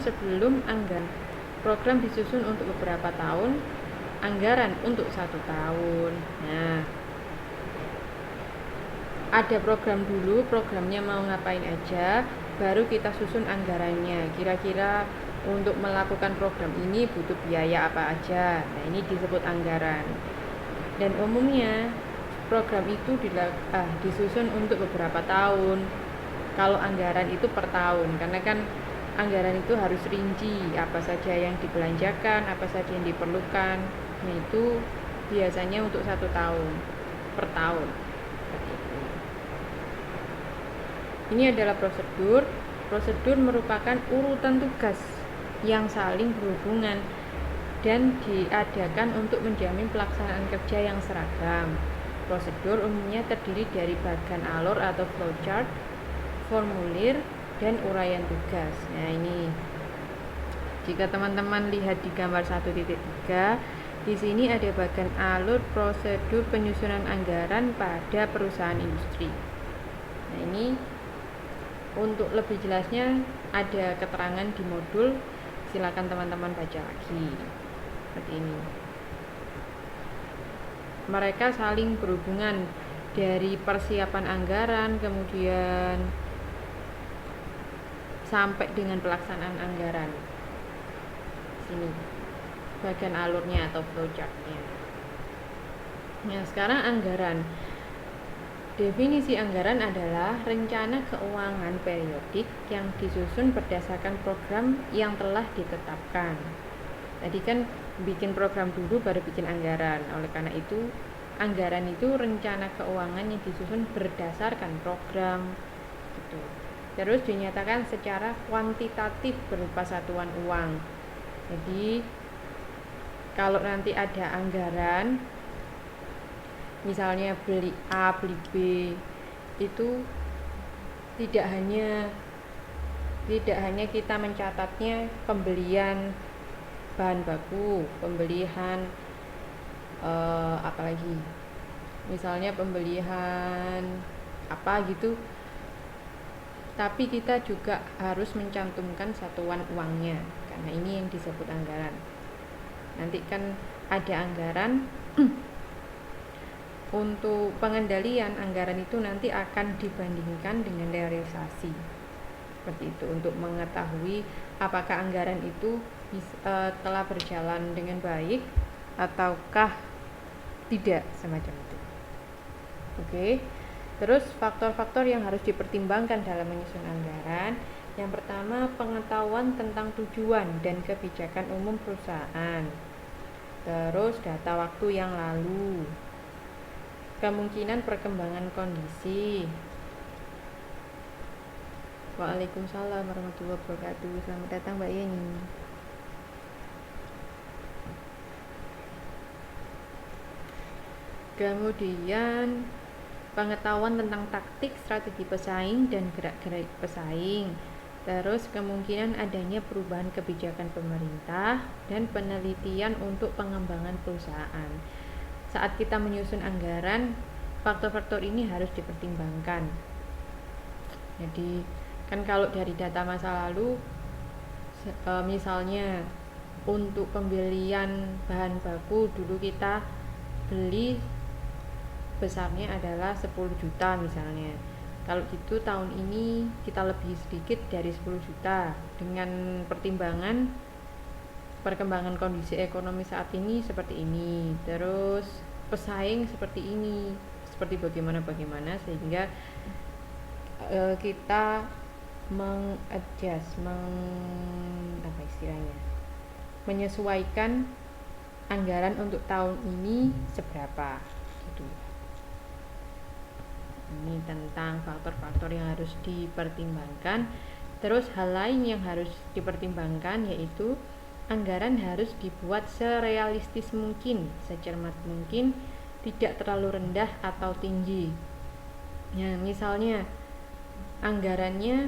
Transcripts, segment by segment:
sebelum anggaran. Program disusun untuk beberapa tahun, anggaran untuk 1 tahun. Nah, ada program dulu, programnya mau ngapain aja, baru kita susun anggarannya. Kira-kira untuk melakukan program ini butuh biaya apa aja. Nah, ini disebut anggaran. Dan umumnya program itu disusun untuk beberapa tahun. Kalau anggaran itu per tahun, karena kan anggaran itu harus rinci, apa saja yang dibelanjakan, apa saja yang diperlukan. Nah, itu biasanya untuk 1 tahun per tahun. Ini adalah prosedur. Prosedur merupakan urutan tugas yang saling berhubungan dan diadakan untuk menjamin pelaksanaan kerja yang seragam. Prosedur umumnya terdiri dari bagan alur atau flowchart, formulir, dan uraian tugas. Nah, ini jika teman-teman lihat di gambar 1.3, di sini ada bagan alur prosedur penyusunan anggaran pada perusahaan industri. Nah, ini untuk lebih jelasnya ada keterangan di modul, silakan teman-teman baca lagi. Seperti ini. Mereka saling berhubungan dari persiapan anggaran, kemudian sampai dengan pelaksanaan anggaran. Sini bagian alurnya atau flowchartnya. Nah, sekarang anggaran. Definisi anggaran adalah rencana keuangan periodik yang disusun berdasarkan program yang telah ditetapkan. Tadi kan bikin program dulu baru bikin anggaran. Oleh karena itu, anggaran itu rencana keuangan yang disusun berdasarkan program gitu. Terus dinyatakan secara kuantitatif berupa satuan uang. Jadi kalau nanti ada anggaran, misalnya beli A, beli B, itu tidak hanya kita mencatatnya pembelian bahan baku, pembelian apalagi, misalnya pembelian apa gitu, tapi kita juga harus mencantumkan satuan uangnya, karena ini yang disebut anggaran. Nanti kan ada anggaran untuk pengendalian anggaran itu nanti akan dibandingkan dengan realisasi. Seperti itu, untuk mengetahui apakah anggaran itu telah berjalan dengan baik ataukah tidak, semacam itu. Oke. Terus faktor-faktor yang harus dipertimbangkan dalam menyusun anggaran. Yang pertama, pengetahuan tentang tujuan dan kebijakan umum perusahaan. Terus data waktu yang lalu, kemungkinan perkembangan kondisi. Waalaikumsalam warahmatullahi wabarakatuh. Selamat datang Mbak Yeni. Kemudian pengetahuan tentang taktik, strategi pesaing, dan gerak-gerik pesaing. Terus kemungkinan adanya perubahan kebijakan pemerintah dan penelitian untuk pengembangan perusahaan. Saat kita menyusun anggaran, faktor-faktor ini harus dipertimbangkan. Jadi kan kalau dari data masa lalu, misalnya untuk pembelian bahan baku dulu kita beli besarnya adalah 10 juta misalnya. Kalau gitu tahun ini kita lebih sedikit dari 10 juta dengan pertimbangan perkembangan kondisi ekonomi saat ini seperti ini, terus pesaing seperti ini, seperti bagaimana sehingga kita menyesuaikan anggaran untuk tahun ini seberapa gitu. Ini tentang faktor-faktor yang harus dipertimbangkan. Terus hal lain yang harus dipertimbangkan yaitu anggaran harus dibuat serealistis mungkin, secermat mungkin, tidak terlalu rendah atau tinggi. Nah, misalnya anggarannya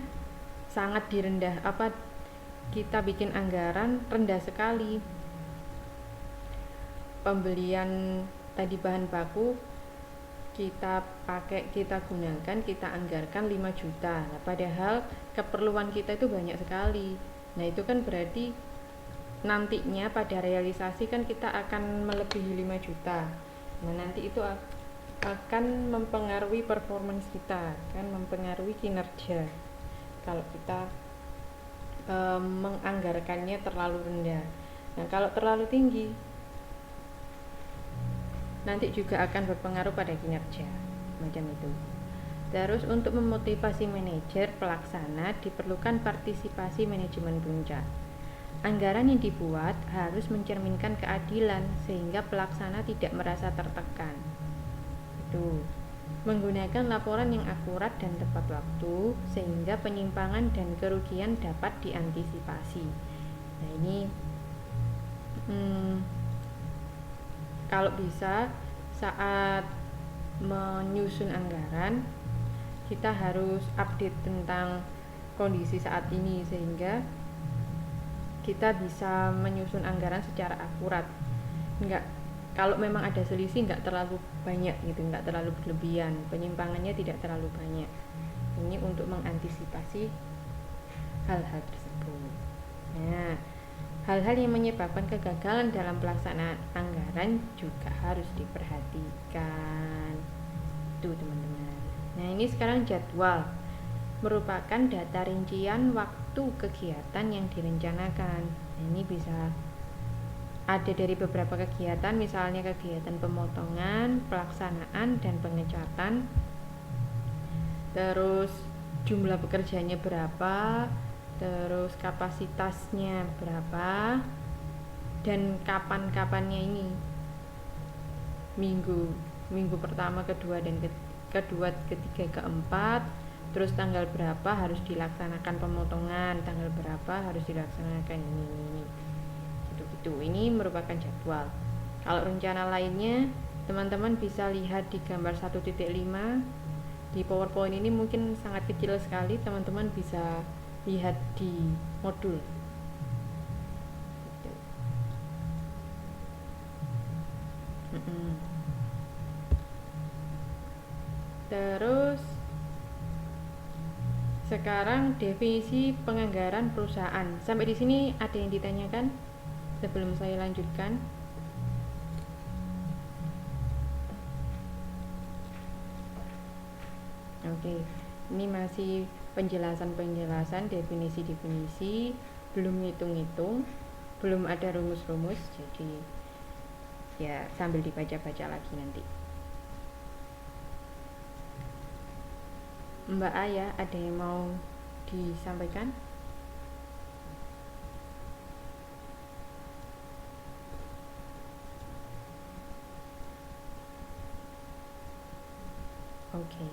sangat direndah, kita bikin anggaran rendah sekali. Pembelian tadi bahan baku kita gunakan, kita anggarkan 5 juta. Nah, padahal keperluan kita itu banyak sekali. Nah, itu kan berarti nantinya pada realisasi kan kita akan melebihi 5 juta. Nah, nanti itu akan mempengaruhi performance kita, kan mempengaruhi kinerja kalau kita menganggarkannya terlalu rendah. Nah, kalau terlalu tinggi nanti juga akan berpengaruh pada kinerja, macam itu. Terus untuk memotivasi manajer pelaksana diperlukan partisipasi manajemen puncak. Anggaran yang dibuat harus mencerminkan keadilan sehingga pelaksana tidak merasa tertekan. Itu menggunakan laporan yang akurat dan tepat waktu sehingga penyimpangan dan kerugian dapat diantisipasi. Nah, ini kalau bisa saat menyusun anggaran kita harus update tentang kondisi saat ini sehingga kita bisa menyusun anggaran secara akurat. Kalau memang ada selisih nggak terlalu banyak gitu, nggak terlalu berlebihan, penyimpangannya tidak terlalu banyak. Ini untuk mengantisipasi hal-hal tersebut. Nah, hal-hal yang menyebabkan kegagalan dalam pelaksanaan anggaran juga harus diperhatikan. Itu teman-teman. Nah, ini sekarang jadwal merupakan data rincian waktu kegiatan yang direncanakan. Nah, ini bisa ada dari beberapa kegiatan, misalnya kegiatan pemotongan, pelaksanaan, dan pengecatan. Terus jumlah pekerjanya berapa, terus kapasitasnya berapa, dan kapan-kapannya ini. Minggu pertama, kedua, ketiga, keempat. Terus tanggal berapa harus dilaksanakan pemotongan, tanggal berapa harus dilaksanakan ini. Gitu. Ini merupakan jadwal. Kalau rencana lainnya teman-teman bisa lihat di gambar 1.5. Di PowerPoint ini mungkin sangat kecil sekali, teman-teman bisa lihat di modul. Gitu. Terus sekarang definisi penganggaran perusahaan. Sampai di sini ada yang ditanyakan sebelum saya lanjutkan? Oke, ini masih penjelasan, definisi, belum ngitung-ngitung, belum ada rumus-rumus, jadi ya sambil dibaca-baca lagi nanti. Mbak Aya, ada yang mau disampaikan? Oke.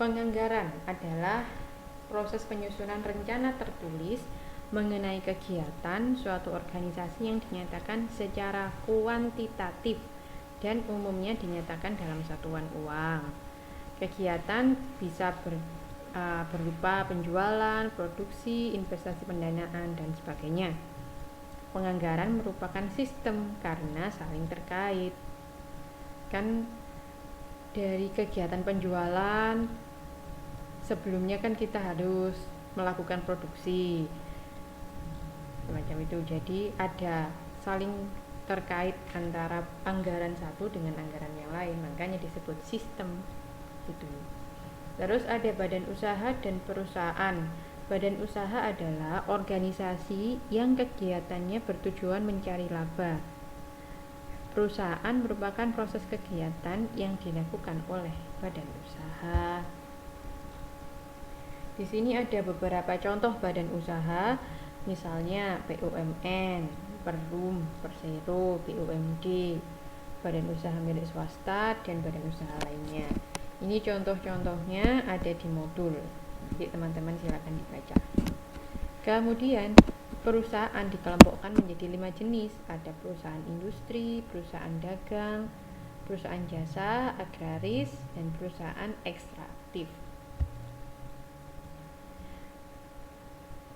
Penganggaran adalah proses penyusunan rencana tertulis mengenai kegiatan suatu organisasi yang dinyatakan secara kuantitatif dan umumnya dinyatakan dalam satuan uang. Kegiatan bisa berupa penjualan, produksi, investasi pendanaan, dan sebagainya. Penganggaran merupakan sistem karena saling terkait. Kan dari kegiatan penjualan sebelumnya kan kita harus melakukan produksi semacam itu, jadi ada saling terkait antara anggaran satu dengan anggaran yang lain, makanya disebut sistem gitu. Terus ada badan usaha dan perusahaan. Badan usaha adalah organisasi yang kegiatannya bertujuan mencari laba. Perusahaan merupakan proses kegiatan yang dilakukan oleh badan usaha. Di sini ada beberapa contoh badan usaha, misalnya BUMN, Perum, Persero, BUMD, badan usaha milik swasta, dan badan usaha lainnya. Ini contoh-contohnya ada di modul. Nanti teman-teman silakan dibaca. Kemudian perusahaan dikelompokkan menjadi 5 jenis. Ada perusahaan industri, perusahaan dagang, perusahaan jasa, agraris, dan perusahaan ekstraktif.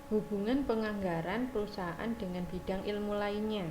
Hubungan penganggaran perusahaan dengan bidang ilmu lainnya.